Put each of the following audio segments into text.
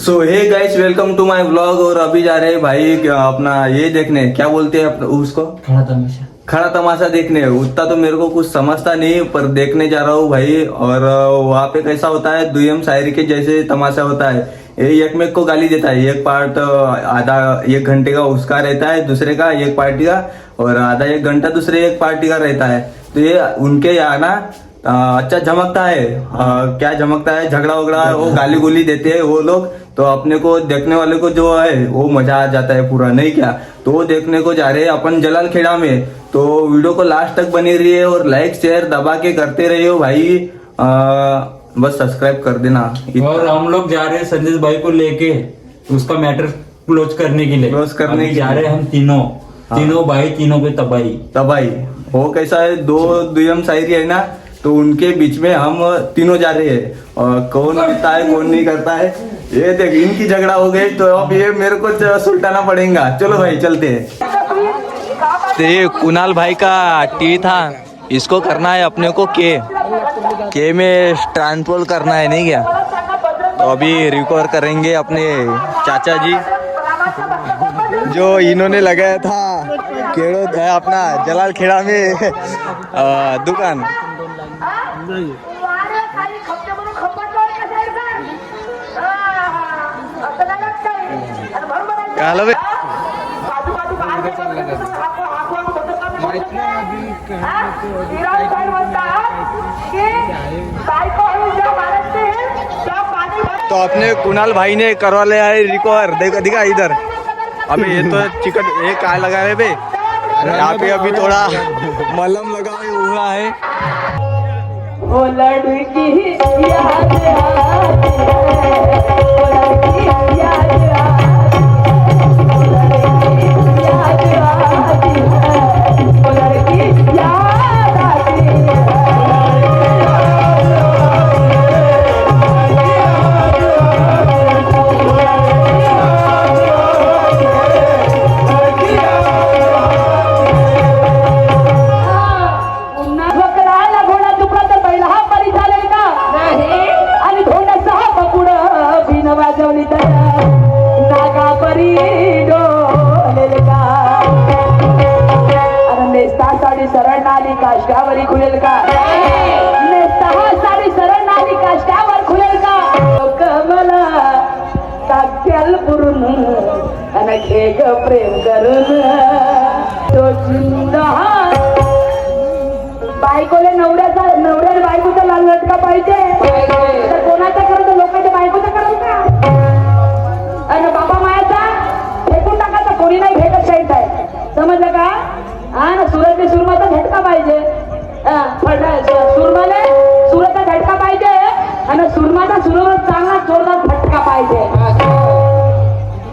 So hey guys, welcome to my vlog. और अभी जा रहे हैं भाई अपना ये देखने, क्या बोलते हैं उसको, खड़ा तमाशा देखने। उतना तो मेरे को कुछ समझता नहीं, पर देखने जा रहा हूँ भाई। और वहाँ पे कैसा होता है, दुयम शायरी के जैसे तमाशा होता है। ये एक में को गाली देता है, एक पार्ट आधा 1 घंटे का उसका रहता है, दूसरे का एक पार्टी का, और आधा 1 घंटा दूसरे एक पार्टी का रहता है। तो ये उनके यहाँ ना अच्छा झमकता है। क्या झमकता है, झगड़ा वगड़ा वो गाली गुली देते हैं वो लोग। तो अपने को देखने वाले को जो है वो मजा आ जाता है पूरा, नहीं क्या। तो वो देखने को जा रहे हैं अपन जलाल खेड़ा में। तो वीडियो को लास्ट तक बनी रही है और लाइक शेयर दबा के करते रहिए भाई। बस सब्सक्राइब कर देना। और हम लोग जा रहे हैं संदेश भाई को लेके उसका मैटर क्लोज करने के लिए। जा रहे हैं हम तीनों भाई, तीनों पे तबाही। वो कैसा है, दो दुयम शायरी है ना, तो उनके बीच में हम तीनों जा रहे हैं। और कौन करता है कौन नहीं करता है, ये देख इनकी झगड़ा हो गई तो अब ये मेरे को सुलटाना पड़ेगा। चलो भाई चलते हैं। तो ये कुणाल भाई का टी था, इसको करना है अपने को के में ट्रांसपोल करना है, नहीं क्या। तो अभी रिकवर करेंगे अपने चाचा जी जो इन्होंने लगाया था केड़ो है अपना जलाल खेड़ा में दुकान। हॅलो तो अपने कुणाल भाई ने करवा लिया है रिकवर। दिखा इधर, अभी ये तो चिकट ये काय लगा है बे, यहाँ पे अभी थोड़ा मलहम लगा हुआ है। ओ लड़की याद आती है, ओ लड़की याद आती है, ओ लड़की याद आती है, ओ लड़की याद आती है। काष्टावरी खुलेल का, साडी सरळ नाली काष्टावर खुलेल का, कमला कागद्याल पुरून आणि घेग प्रेम करून तो जिंदा। बायकोले नवऱ्याने बायकोचा लाल लटका पाहिजे, तर कोणाचा करतो, लोकांच्या बायकोचा करतो का, आणि बाबा मायाचा फेकून टाकायचा, कोणी नाही भेटत साईड आहे, समजलं का। हा ना, सुरतने सुरमाचा झटका पाहिजे, सुरमाने सुरतचा झटका पाहिजे, आणि सुरमाचा सुरत चांगला जोरदार फटका पाहिजे।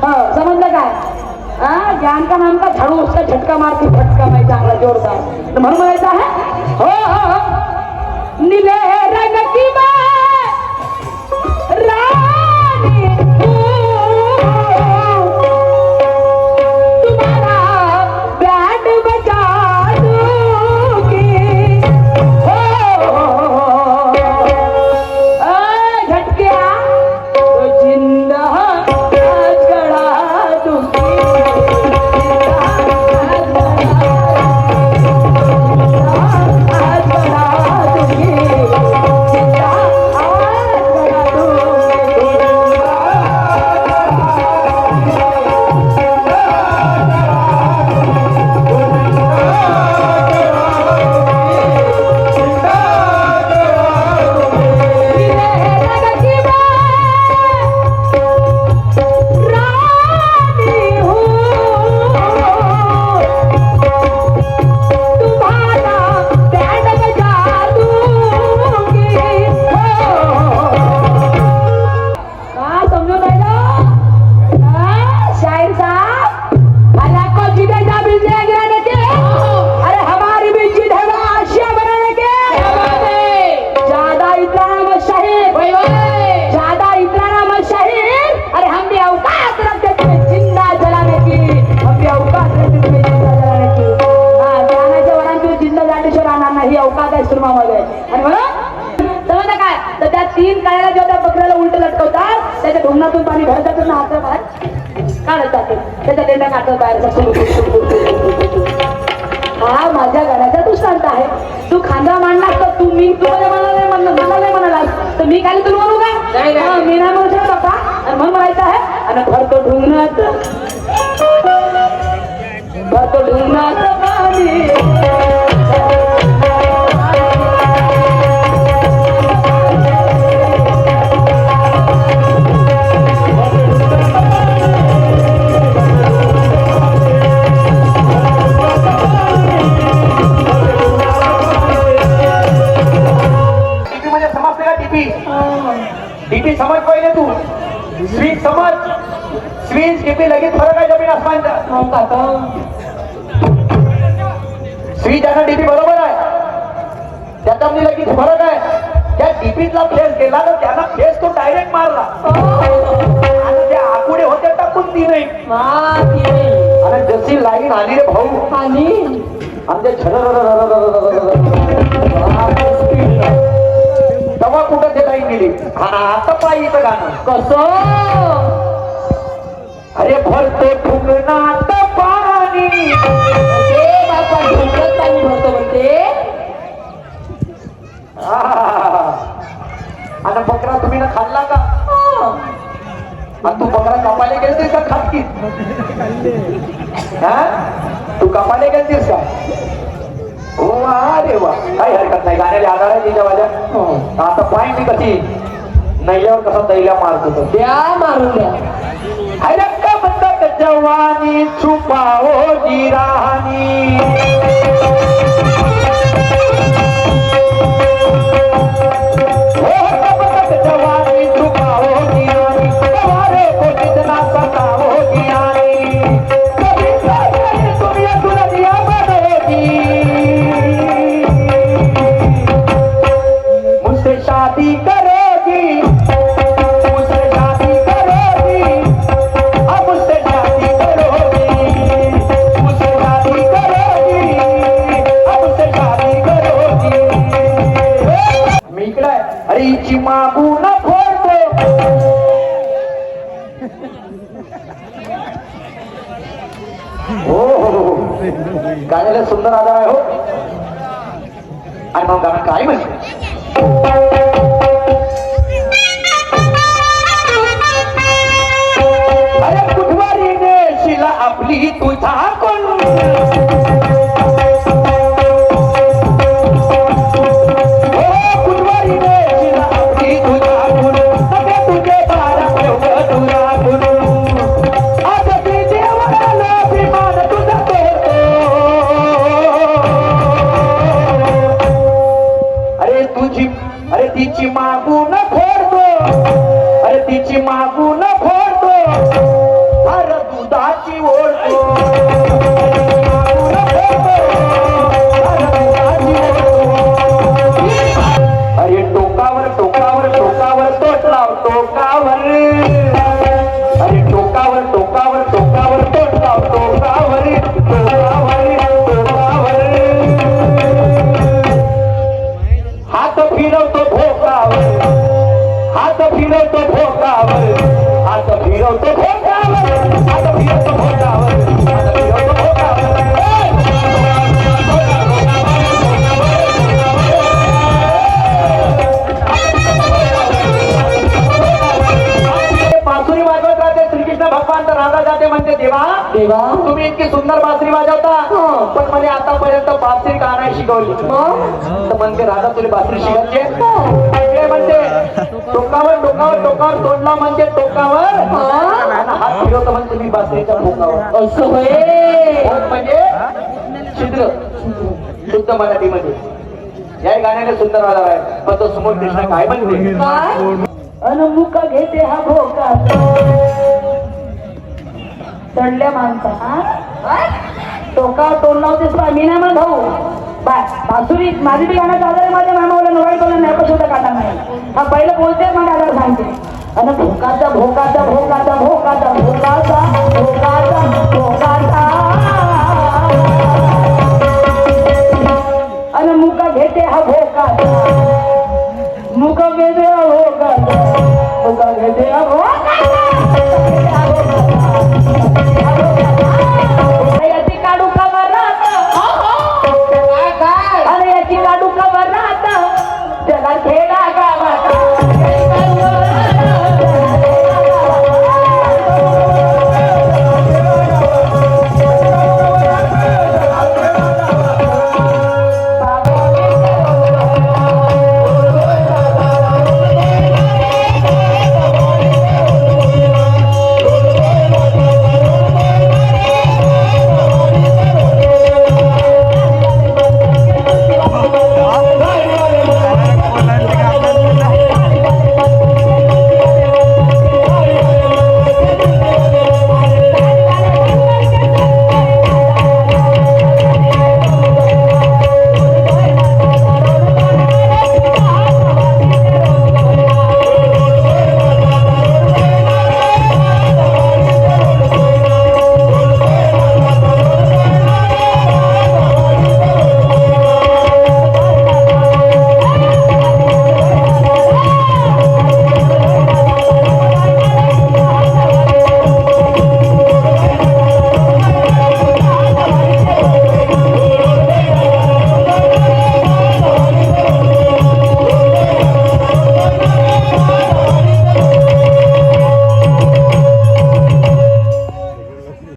हो समजलं काय, हा ज्ञान का नाम का झाडू उसका झटका मारती, फटका पाहिजे चांगला जोरदार। म्हणून म्हणायचं आहे हो नीले रंग की रानी आणि म्हणून समजलं काय, तर त्या 3 काळ्याला जेव्हा त्या बकऱ्याला उलट लटकवतात त्याच्या ढुंगणातून पाणी भरत जातं ना हातात बाहेर काढत जाते त्याच्या देंड्या काढत बाहेर हा माझ्या गाण्याचा दृष्टांत आहे. तू खांदा मांडलास तर तू मी तू माझ्या मला नाही म्हणालास तर मी काय तुला म्हणू का? मी नाही म्हणू शकत बाबा. आणि म्हणून म्हणायचं आहे आणि भरतो ढुंगणात पाणी डीपी समझ पहिले तू स्वीट समझ स्वीट डीपी लगेच फरक आहे जमीन आसमानचा. स्वीट आणि डीपी बरोबर आहे त्याच्यामध्ये लगेच फरक आहे. त्या डीपीतला फेस गेला तर त्यांना फेस तो डायरेक्ट मारला आणि त्या आकुडे होते टाकून ती नाही आणि जशी लाईन आली रे भाऊ आमच्या तेव्हा कुठं ते लाईन गेली. आता पाहिजे गाणं कसं अरे भरतो ढुंगणात पाणी बाबा ढुंगणात पाणी भरतो म्हणते. आणि बकरा तुम्ही ना खाल्ला का? तू बकरा कापायला गेलतीस का खातकीस? तू कापायला गेलतीस का? हो अरे वा काही हरकत नाही गाण्याला आधार आहे तिच्या माझ्या. आता पाय मी कशी नैल्यावर कसा दैल्या मारतो द्या मारून द्या. अरे का म्हणतात जवानी छुपाओ गिरानी जवानी छुपाओ गिरानी तुम्हारे को जितना सताओ गिरानी कभी तुम ये दुल्हनिया बनोगी मुझसे शादी करोगी मुझसे शादी करोगी अब मुझसे शादी करोगी मुझसे शादी करोगी अब मुझसे शादी करोगी. मी इकडे आहे. अरे हिची मागून फोडतो हो गाण्याला सुंदर आधार आहे हो. आणि मग गाणं काय म्हणते अरे बुधवारीने शिला आपली तुझा कोण बुधवारीने शिला आपली तुझा कोण सगळे तुझे बारा तुला कोण आज ती देवाला अभिमान तुझा तोडतो. अरे तिची मागून फोडतो अरे तिची मागून फोडतो अरे दुधाची ओढतो अरे टोकावर टोकावर टोकावर तोट लाव टोकावर अरे टोकावर टोकावर टोकावर तोट लाव टोकावर टोकावर टोकावर हात फिरवतो भोकावर हात फिरवतो भोकावर हात फिरवतो भोकावर हात फिरवतो भोकावर हात फिरवतो भोकावर. बासुरी वाजवत राहते श्रीकृष्ण भगवान तर राधा जाते म्हणते देवा देवा तुम्ही इतकी सुंदर बासरी वाजवता पण मला आतापर्यंत बासरी का नाही शिकवली. तर म्हणते राधा तुला बासरी शिकायची म्हणते टोकावर टोकावर टोकावर तोडला म्हणजे टोकावर आणि हात फिरवतो म्हणजे मी बासरीच्या भोकावर. असं होय म्हणजे छिद्र शुद्ध मराठीमध्ये या गाण्याला सुंदर आधार आहे. पण तो समोर कृष्ण काय म्हणते काय अनुमुख घेते हा भोका चढल्या माणसा टोका तोंडला होतेस बा मी नाही म्हणत भाऊ बाय बासुरी माझी बी गाण्याचा आधार आहे. माझ्या मामाला नवाई बोला नाही पण सुद्धा काटा नाही. हा पहिलं बोलते मग आधार सांगते आणि भोकाचा भोकाचा भोकाचा भोकाचा भोकाचा भोकाचा भोकाचा आणि मुका घेते हा भोकाचा मुका घेते हा भोका